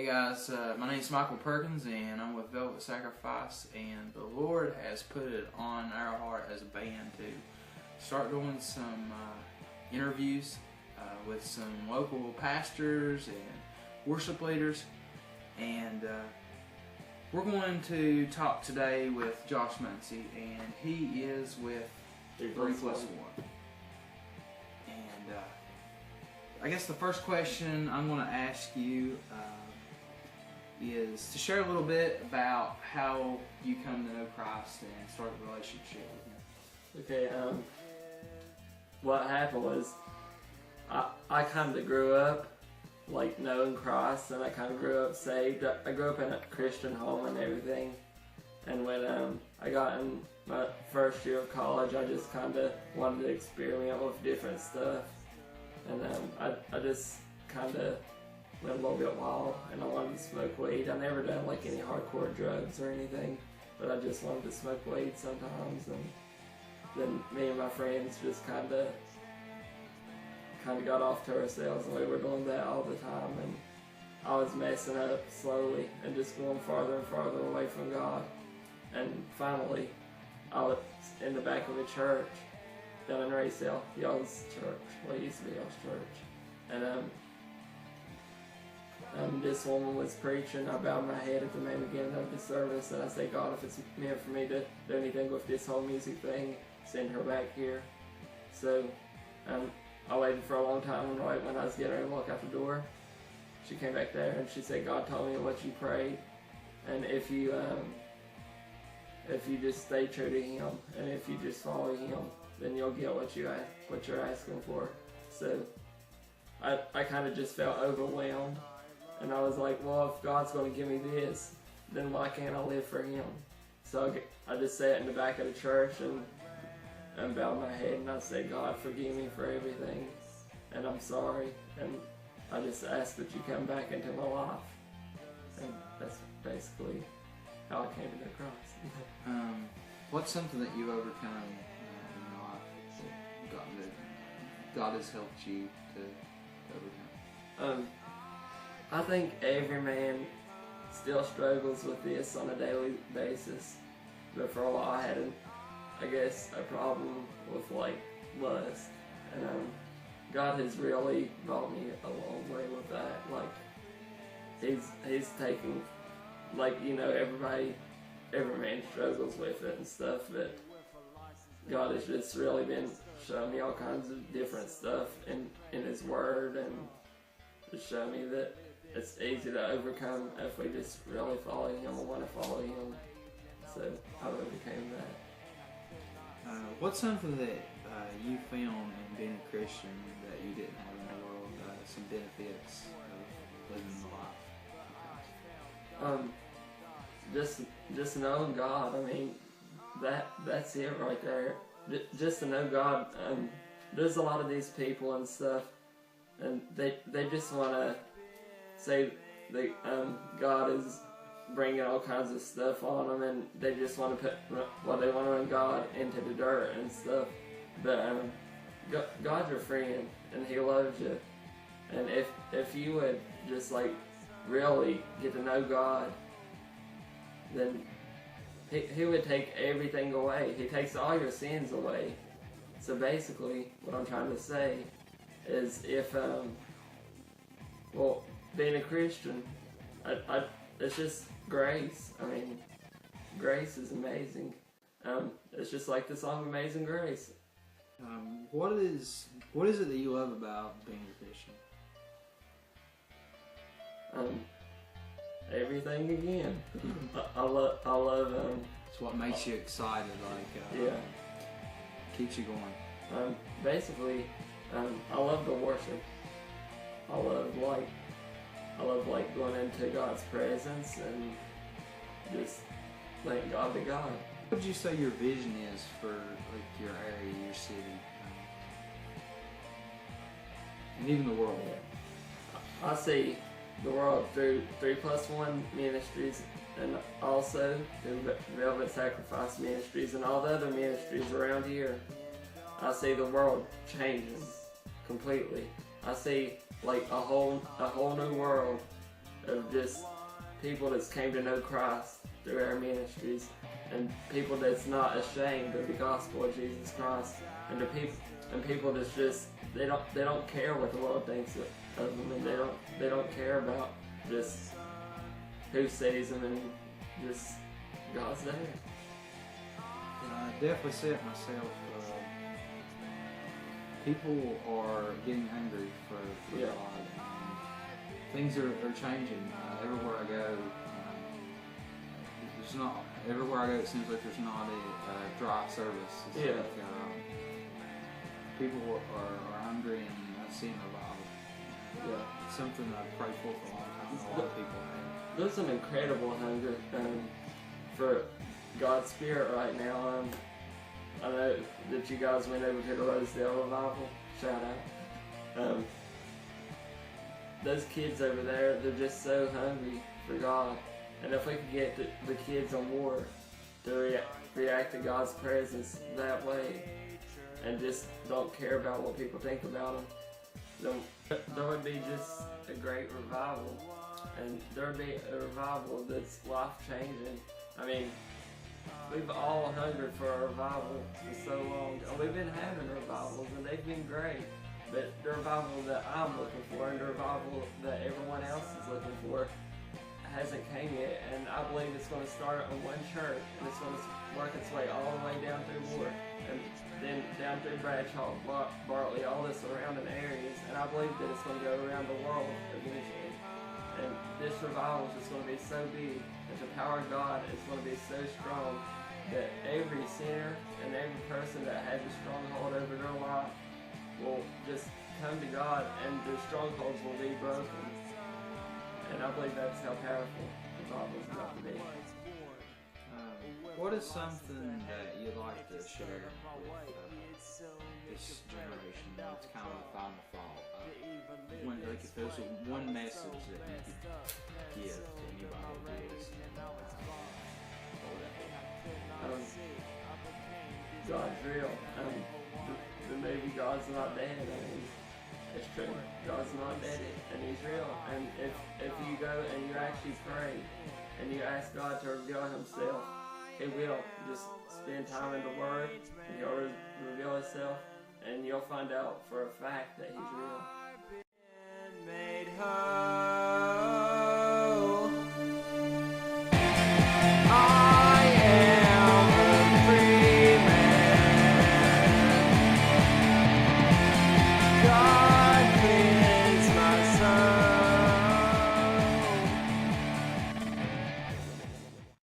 Hey guys, my name is Michael Perkins and I'm with Velvet Sacrifice, and the Lord has put it on our heart as a band to start doing some interviews with some local pastors and worship leaders, and we're going to talk today with Josh Muncy, and he is with 3+1. And I guess the first question I'm going to ask you is to share a little bit about how you come to know Christ and start a relationship with Him. Okay, what happened was I kind of grew up like knowing Christ, and I kind of grew up saved. I grew up in a Christian home and everything, and when I got in my first year of college, I just kind of wanted to experiment with different stuff, and I just kind of went a little bit wild, and I wanted to smoke weed. I never done like any hardcore drugs or anything, but I just wanted to smoke weed sometimes, and then me and my friends just kind of got off to ourselves, and we were doing that all the time, and I was messing up slowly and just going farther and farther away from God. And finally, I was in the back of a church down in Racell, y'all's church, what used to be y'all's church, and this woman was preaching. I bowed my head at the main beginning of the service, and I said, God, if it's meant for me to do anything with this whole music thing, send her back here. So I waited for a long time, and right when I was getting ready to walk out the door, she came back there and she said, God told me what you prayed, and if you just stay true to Him, and if you just follow Him, then you'll get what you're asking for. So I kind of just felt overwhelmed, and I was like, well, if God's going to give me this, then why can't I live for Him? So I just sat in the back of the church and bowed my head, and I said, God, forgive me for everything, and I'm sorry, and I just ask that you come back into my life. And that's basically how I came to know Christ. What's something that you've overcome in your life that God has helped you to overcome? I think every man still struggles with this on a daily basis, but for a while I had I guess a problem with like lust, and God has really brought me a long way with that. Like he's taken, like, you know, every man struggles with it and stuff, but God has just really been showing me all kinds of different stuff in His Word, and just showing me that it's easy to overcome if we just really follow Him and want to follow Him. So I overcame that. What's something that you found in being a Christian that you didn't have in the world? Some benefits of living the life? Just knowing God. I mean, that's it right there. Just to know God. There's a lot of these people and stuff, and they just want to say that God is bringing all kinds of stuff on them, and they just want to put what they want to run God into the dirt and stuff. But God's your friend, and He loves you. And if you would just like really get to know God, then He would take everything away. He takes all your sins away. So basically, what I'm trying to say is, if being a Christian, it's just grace. I mean, grace is amazing. It's just like the song "Amazing Grace." What is it that you love about being a Christian? Everything again. I love. It's what makes you excited, like yeah, keeps you going. Basically, I love the worship. I love going into God's presence and just letting God be God. What would you say your vision is for like your area, your city, and even the world? I see the world through 3+1 ministries, and also through Velvet Sacrifice ministries and all the other ministries around here. I see the world changing completely. I see like a whole new world of just people that's came to know Christ through our ministries, and people that's not ashamed of the gospel of Jesus Christ, and people that's just they don't care what the world thinks of them, and they don't care about just who sees them, and just God's there. I definitely see it myself. People are getting hungry for God. Things are changing everywhere I go. There's not everywhere I go. It seems like there's not a dry service. It's like, people are hungry, and I've seen revival. Yeah, It's something I've prayed for a long time. A lot of people have. There's an incredible hunger for God's Spirit right now. I know that you guys went over to the Rosedale Revival. Shout out. Those kids over there, they're just so hungry for God. And if we could get the kids on board to react to God's presence that way, and just don't care about what people think about them, then there would be just a great revival. And there would be a revival that's life-changing. I mean, we've all hungered for a revival for so long, and we've been having revivals, and they've been great. But the revival that I'm looking for, and the revival that everyone else is looking for, hasn't came yet. And I believe it's going to start in one church, and it's going to work its way all the way down through Ward, and then down through Bradshaw, Bartley, all the surrounding areas. And I believe that it's going to go around the world eventually. And this revival is just going to be so big, that the power of God is going to be so strong, that every sinner and every person that has a stronghold over their life will just come to God, and their strongholds will be broken. And I believe that's how powerful the Bible is about to be. What is something that you'd like to share with this generation that's kind of a final thought? If there's one message that you could give to anybody who is God's real. The movie God's Not Dead. I mean, it's true. God's not dead, and He's real. And if you go and you actually pray and you ask God to reveal Himself, He will. Just spend time in the Word, and He'll reveal Himself, and you'll find out for a fact that He's real.